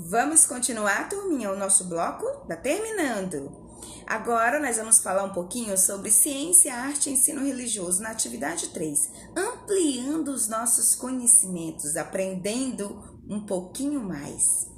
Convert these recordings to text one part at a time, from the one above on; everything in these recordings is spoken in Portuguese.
Vamos continuar, turminha, o nosso bloco? Tá terminando. Agora nós vamos falar um pouquinho sobre ciência, arte e ensino religioso na atividade 3, ampliando os nossos conhecimentos, aprendendo um pouquinho mais.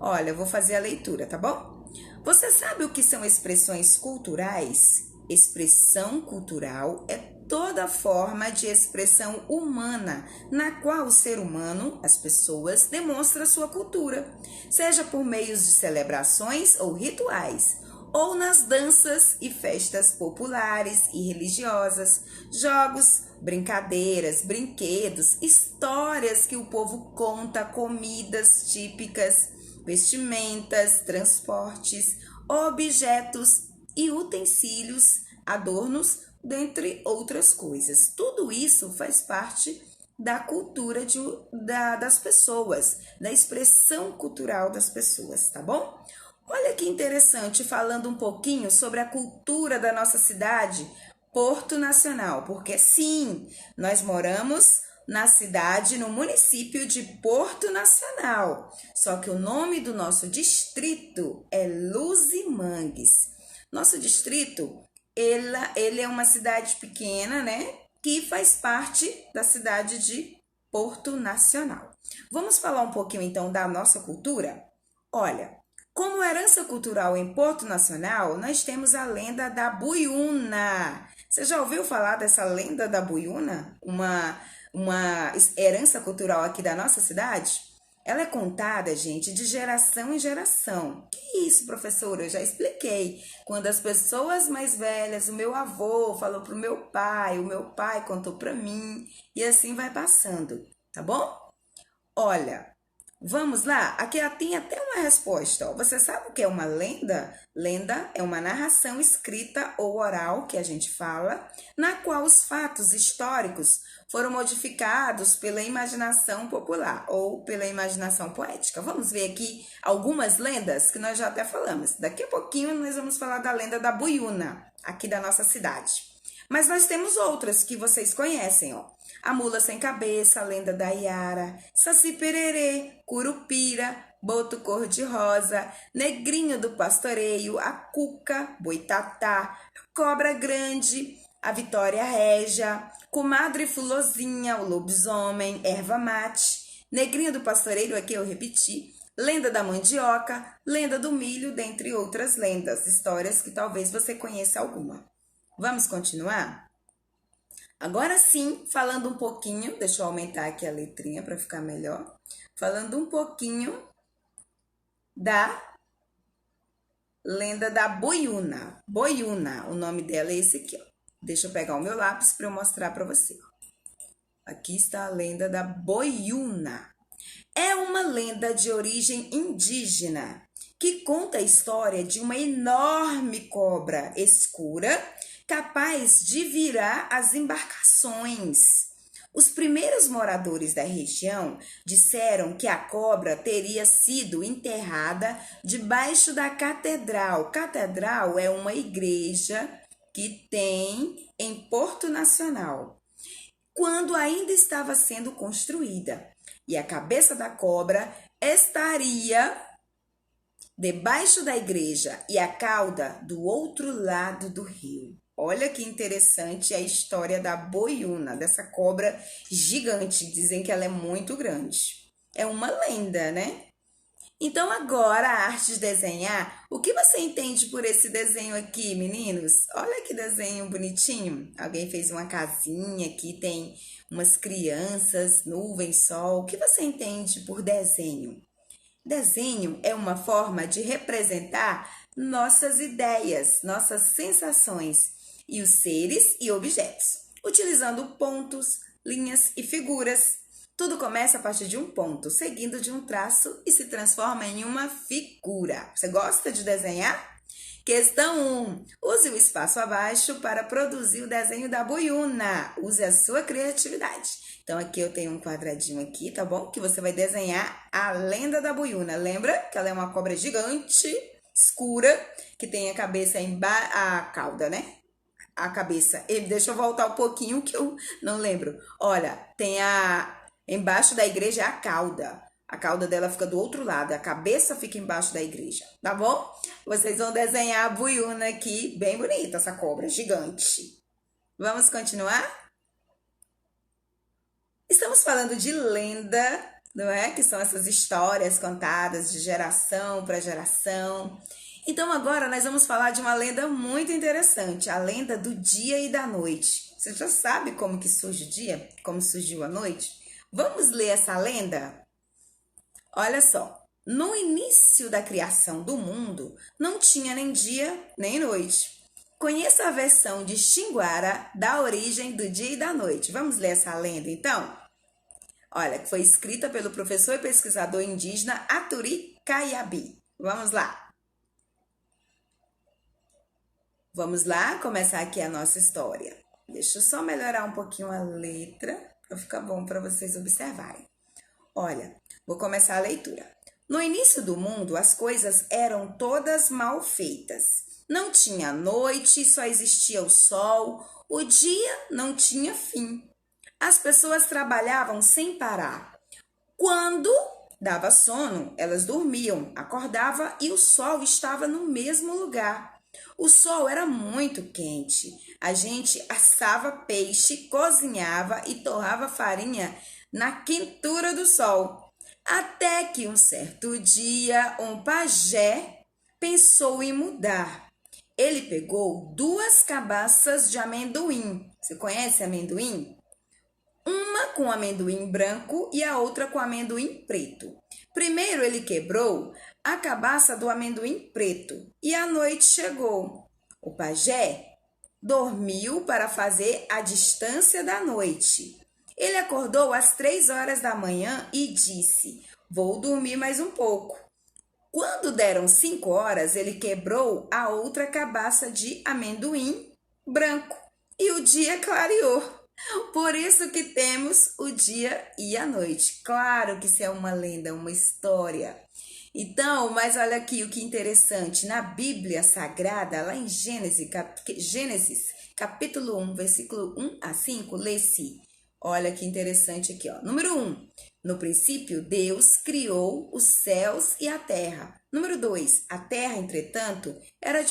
Olha, eu vou fazer a leitura, tá bom? Você sabe o que são expressões culturais? Expressão cultural é toda forma de expressão humana na qual o ser humano, as pessoas, demonstra sua cultura, seja por meios de celebrações ou rituais, ou nas danças e festas populares e religiosas, jogos, brincadeiras, brinquedos, histórias que o povo conta, comidas típicas, vestimentas, transportes, objetos e utensílios, adornos, dentre outras coisas. Tudo isso faz parte da cultura das pessoas, da expressão cultural das pessoas, tá bom? Olha que interessante, falando um pouquinho sobre a cultura da nossa cidade, Porto Nacional, porque sim, nós moramos na cidade, no município de Porto Nacional, só que o nome do nosso distrito é Luzimangues. Nosso distrito, ele é uma cidade pequena, né, que faz parte da cidade de Porto Nacional. Vamos falar um pouquinho então da nossa cultura? Olha, como herança cultural em Porto Nacional, nós temos a lenda da Buiúna. Você já ouviu falar dessa lenda da Buiúna? Uma herança cultural aqui da nossa cidade? Ela é contada, gente, de geração em geração. Que isso, professora? Eu já expliquei. Quando as pessoas mais velhas, o meu avô falou para o meu pai contou para mim, e assim vai passando, tá bom? Olha, vamos lá? Aqui tem até uma resposta. Ó. Você sabe o que é uma lenda? Lenda é uma narração escrita ou oral, que a gente fala, na qual os fatos históricos foram modificados pela imaginação popular ou pela imaginação poética. Vamos ver aqui algumas lendas que nós já até falamos. Daqui a pouquinho nós vamos falar da lenda da Buiúna, aqui da nossa cidade. Mas nós temos outras que vocês conhecem, ó. A Mula Sem Cabeça, a Lenda da Iara, Saci Pererê, Curupira, Boto Cor-de-Rosa, Negrinho do Pastoreio, a Cuca, Boitatá, Cobra Grande, a Vitória Régia, Comadre Fulozinha, o Lobisomem, Erva Mate, Negrinho do Pastoreiro, aqui eu repeti, Lenda da Mandioca, Lenda do Milho, dentre outras lendas, histórias que talvez você conheça alguma. Vamos continuar? Agora sim, falando um pouquinho, deixa eu aumentar aqui a letrinha para ficar melhor. Falando um pouquinho da lenda da Buiúna. Buiúna, o nome dela é esse aqui, ó. Deixa eu pegar o meu lápis para eu mostrar para você. Aqui está a lenda da Buiúna. É uma lenda de origem indígena que conta a história de uma enorme cobra escura capaz de virar as embarcações. Os primeiros moradores da região disseram que a cobra teria sido enterrada debaixo da catedral. Catedral é uma igreja que tem em Porto Nacional, quando ainda estava sendo construída. E a cabeça da cobra estaria debaixo da igreja e a cauda do outro lado do rio. Olha que interessante a história da Buiúna, dessa cobra gigante. Dizem que ela é muito grande. É uma lenda, né? Então agora a arte de desenhar. O que você entende por esse desenho aqui, meninos? Olha que desenho bonitinho. Alguém fez uma casinha aqui, tem umas crianças, nuvem, sol. O que você entende por desenho? Desenho é uma forma de representar nossas ideias, nossas sensações e os seres e objetos, utilizando pontos, linhas e figuras. Tudo começa a partir de um ponto, seguindo de um traço e se transforma em uma figura. Você gosta de desenhar? Questão 1. Use o espaço abaixo para produzir o desenho da Buiúna. Use a sua criatividade. Então, aqui eu tenho um quadradinho aqui, tá bom? Que você vai desenhar a lenda da Buiúna. Lembra que ela é uma cobra gigante, escura, que tem a cabeça a cauda, né? A cabeça. Deixa eu voltar um pouquinho que eu não lembro. Olha, tem embaixo da igreja a cauda. A cauda dela fica do outro lado, a cabeça fica embaixo da igreja, tá bom? Vocês vão desenhar a buiúna aqui, bem bonita essa cobra, gigante. Vamos continuar? Estamos falando de lenda, não é? Que são essas histórias contadas de geração para geração. Então agora nós vamos falar de uma lenda muito interessante, a lenda do dia e da noite. Você já sabe como que surge o dia? Como surgiu a noite? Vamos ler essa lenda? Olha só, no início da criação do mundo, não tinha nem dia nem noite. Conheça a versão de Xinguara da origem do dia e da noite. Vamos ler essa lenda, então? Olha, que foi escrita pelo professor e pesquisador indígena Aturi Caiabi. Vamos lá. Vamos lá começar aqui a nossa história. Deixa eu só melhorar um pouquinho a letra para ficar bom para vocês observarem. Olha, vou começar a leitura. No início do mundo, as coisas eram todas mal feitas. Não tinha noite, só existia o sol. O dia não tinha fim. As pessoas trabalhavam sem parar. Quando dava sono, elas dormiam, acordava e o sol estava no mesmo lugar. O sol era muito quente. A gente assava peixe, cozinhava e torrava farinha na quentura do sol. Até que um certo dia, um pajé pensou em mudar. Ele pegou 2 cabaças de amendoim. Você conhece amendoim? Uma com amendoim branco e a outra com amendoim preto. Primeiro ele quebrou a cabaça do amendoim preto e a noite chegou. O pajé dormiu para fazer a distância da noite. Ele acordou às 3 horas da manhã e disse: "Vou dormir mais um pouco." Quando deram 5 horas, ele quebrou a outra cabaça de amendoim branco e o dia clareou. Por isso que temos o dia e a noite. Claro que isso é uma lenda, uma história. Então, mas olha aqui o que interessante. Na Bíblia Sagrada, lá em Gênesis, capítulo 1, versículo 1 a 5, lê-se. Olha que interessante aqui, ó. Número 1. No princípio, Deus criou os céus e a terra. Número 2. A terra, entretanto, era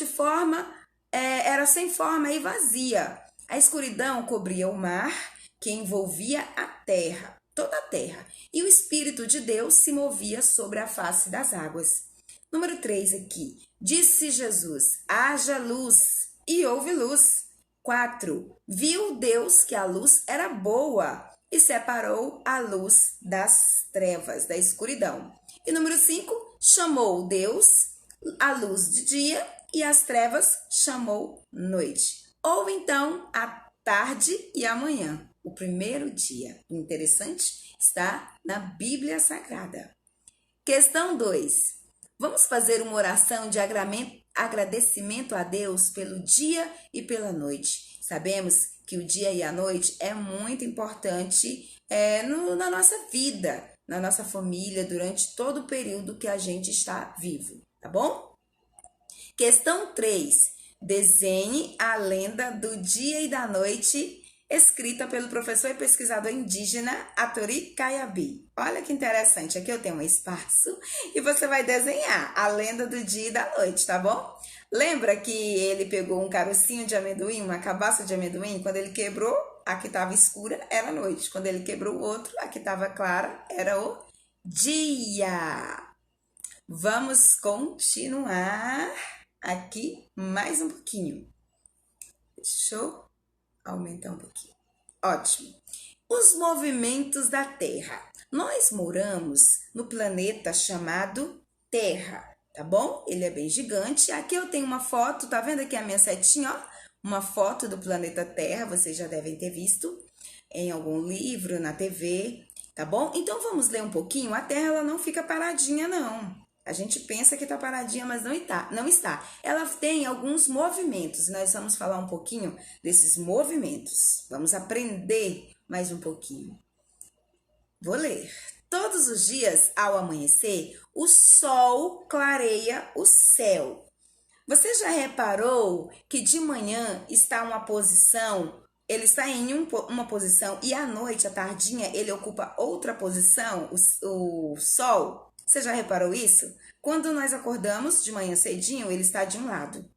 sem forma e vazia. A escuridão cobria o mar, que envolvia a terra, toda a terra, e o Espírito de Deus se movia sobre a face das águas. Número 3 aqui. Disse Jesus: haja luz, e houve luz. 4. Viu Deus que a luz era boa e separou a luz das trevas, da escuridão. E número 5. Chamou Deus a luz de dia e as trevas chamou noite. Ou então a tarde e a manhã, o primeiro dia. O interessante está na Bíblia Sagrada. Questão 2. Vamos fazer uma oração de agradecimento a Deus pelo dia e pela noite. Sabemos que o dia e a noite é muito importante na nossa vida, na nossa família, durante todo o período que a gente está vivo, tá bom? Questão 3. Desenhe a lenda do dia e da noite, escrita pelo professor e pesquisador indígena Aturi Caiabi. Olha que interessante, aqui eu tenho um espaço e você vai desenhar a lenda do dia e da noite, tá bom? Lembra que ele pegou um carocinho de amendoim, uma cabaça de amendoim? Quando ele quebrou, a que estava escura era a noite. Quando ele quebrou o outro, a que estava clara era o dia. Vamos continuar aqui mais um pouquinho. Deixa eu aumentar um pouquinho. Ótimo. Os movimentos da Terra. Nós moramos no planeta chamado Terra, tá bom? Ele é bem gigante. Aqui eu tenho uma foto, tá vendo aqui a minha setinha, ó? Uma foto do planeta Terra, vocês já devem ter visto em algum livro, na TV, tá bom? Então vamos ler um pouquinho. A Terra ela não fica paradinha, não. A gente pensa que está paradinha, mas não está. Ela tem alguns movimentos. Nós vamos falar um pouquinho desses movimentos. Vamos aprender mais um pouquinho. Vou ler. Todos os dias, ao amanhecer, o sol clareia o céu. Você já reparou que de manhã está uma posição ele está em uma posição e à noite, à tardinha, ele ocupa outra posição, o Sol. Você já reparou isso? Quando nós acordamos de manhã cedinho, ele está de um lado.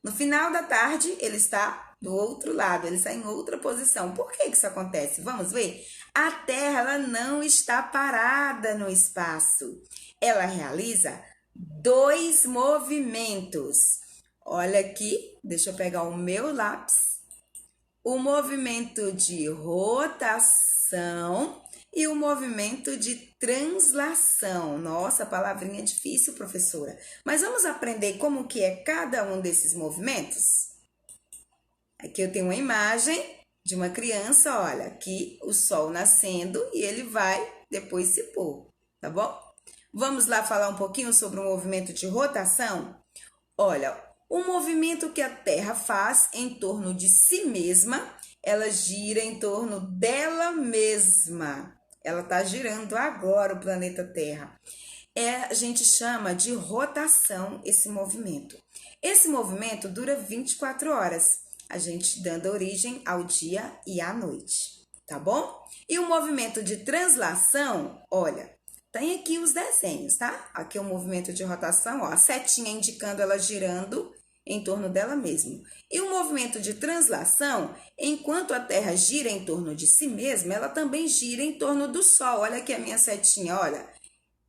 No final da tarde, ele está do outro lado, ele está em outra posição. Por que isso acontece? Vamos ver? A Terra ela não está parada no espaço. Ela realiza dois movimentos. Olha aqui, deixa eu pegar o meu lápis. O movimento de rotação e o movimento de translação. Nossa, palavrinha difícil, professora. Mas vamos aprender como que é cada um desses movimentos? Aqui eu tenho uma imagem de uma criança, olha, aqui o sol nascendo e ele vai depois se pôr, tá bom? Vamos lá falar um pouquinho sobre o movimento de rotação? Olha, o movimento que a Terra faz em torno de si mesma, ela gira em torno dela mesma. Ela está girando agora o planeta Terra. A gente chama de rotação esse movimento. Esse movimento dura 24 horas, a gente dando origem ao dia e à noite, tá bom? E o movimento de translação, olha, tem aqui os desenhos, tá? Aqui é o movimento de rotação, ó, a setinha indicando ela girando em torno dela mesma. E o movimento de translação, enquanto a Terra gira em torno de si mesma, ela também gira em torno do Sol. Olha aqui a minha setinha, olha.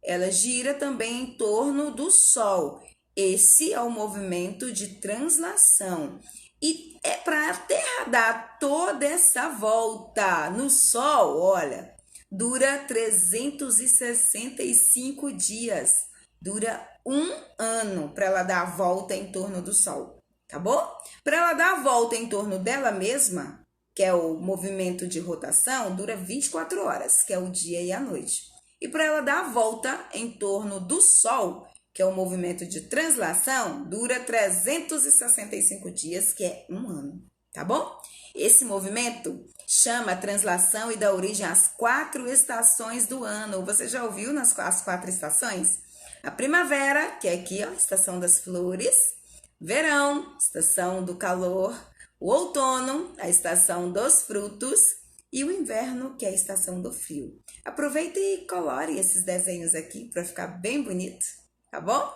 Ela gira também em torno do Sol. Esse é o movimento de translação. E é para a Terra dar toda essa volta no Sol, olha, dura 365 dias. Dura um ano para ela dar a volta em torno do Sol, tá bom? Para ela dar a volta em torno dela mesma, que é o movimento de rotação, dura 24 horas, que é o dia e a noite. E para ela dar a volta em torno do Sol, que é o movimento de translação, dura 365 dias, que é um ano, tá bom? Esse movimento chama a translação e dá origem às 4 estações do ano. Você já ouviu as 4 estações? A primavera, que é aqui, ó, estação das flores. Verão, estação do calor. O outono, a estação dos frutos. E o inverno, que é a estação do frio. Aproveita e colore esses desenhos aqui para ficar bem bonito, tá bom?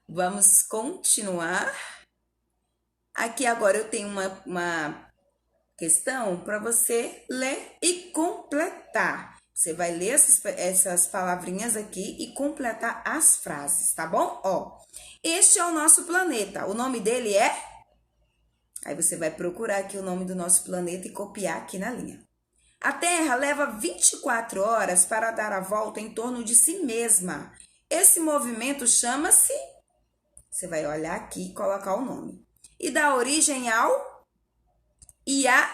Vamos continuar. Aqui agora eu tenho uma questão para você ler e completar. Você vai ler essas palavrinhas aqui e completar as frases, tá bom? Ó, este é o nosso planeta. O nome dele é... Aí você vai procurar aqui o nome do nosso planeta e copiar aqui na linha. A Terra leva 24 horas para dar a volta em torno de si mesma. Esse movimento chama-se... Você vai olhar aqui e colocar o nome. E dá origem ao... E a...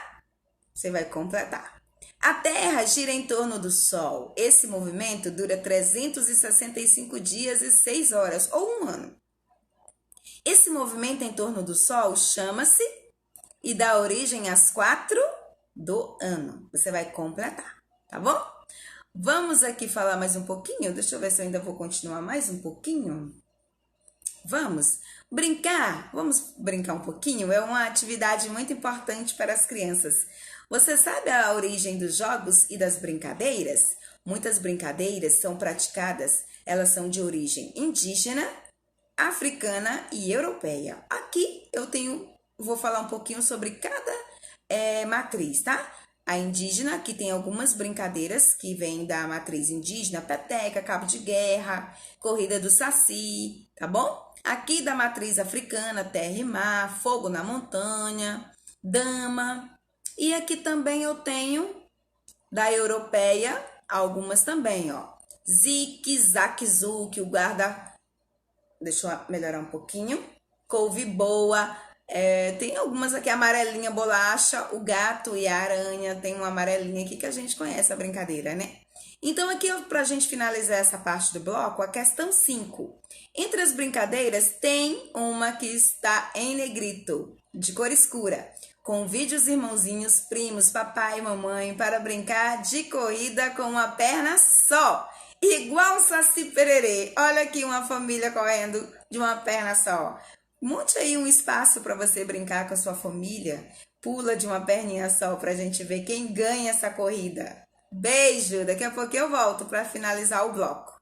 Você vai completar. A Terra gira em torno do Sol. Esse movimento dura 365 dias e 6 horas, ou um ano. Esse movimento em torno do Sol chama-se e dá origem às 4 do ano. Você vai completar, tá bom? Vamos aqui falar mais um pouquinho. Deixa eu ver se eu ainda vou continuar mais um pouquinho. Vamos brincar? Vamos brincar um pouquinho? É uma atividade muito importante para as crianças. Você sabe a origem dos jogos e das brincadeiras? Muitas brincadeiras são praticadas, elas são de origem indígena, africana e europeia. Aqui vou falar um pouquinho sobre cada matriz, tá? A indígena, que tem algumas brincadeiras que vêm da matriz indígena, peteca, cabo de guerra, corrida do saci, tá bom? Aqui da matriz africana, terra e mar, fogo na montanha, dama. E aqui também eu tenho da europeia, algumas também, ó. Zique, zaque, zuque, o guarda... Deixa eu melhorar um pouquinho. Couve boa. Tem algumas aqui, amarelinha, bolacha, o gato e a aranha. Tem uma amarelinha aqui que a gente conhece a brincadeira, né? Então, aqui, pra gente finalizar essa parte do bloco, a questão 5. Entre as brincadeiras, tem uma que está em negrito, de cor escura. Convide os irmãozinhos, primos, papai e mamãe para brincar de corrida com uma perna só. Igual Saci Pererê. Olha aqui uma família correndo de uma perna só. Monte aí um espaço para você brincar com a sua família. pula de uma perninha só pra gente ver quem ganha essa corrida. Beijo! Daqui a pouco eu volto para finalizar o bloco.